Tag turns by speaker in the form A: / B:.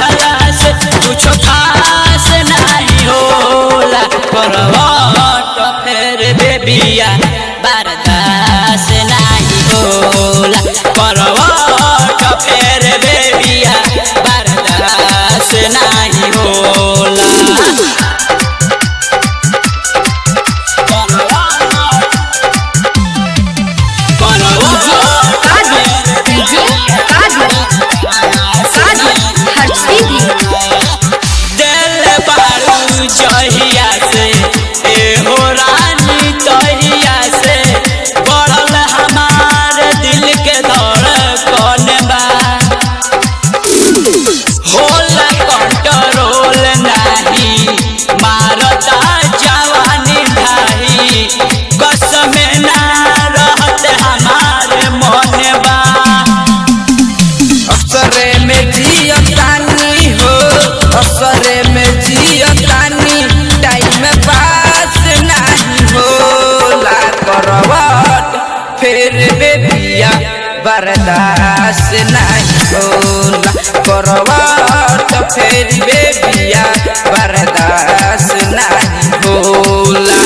A: कुछ खास नहीं होला करवट फेर बेबिया बर्दाश्त नहीं होला करवट फेर बेबिया बर्दाश्त नहीं होला। जहिया से हो रानी तहिया से बढ़ल हमार दिल के धड़कन बा होला कंट्रोल नहीं मारता जवानी ढाही कसम ना रहत हमार मन बा असरे में जियतानी हो असरे में जियतानी टाइम पास नहीं होला करवट फेर बेबिया बर्दाश्त नहीं होला करवट फेर बेबिया बर्दाश्त नहीं होला।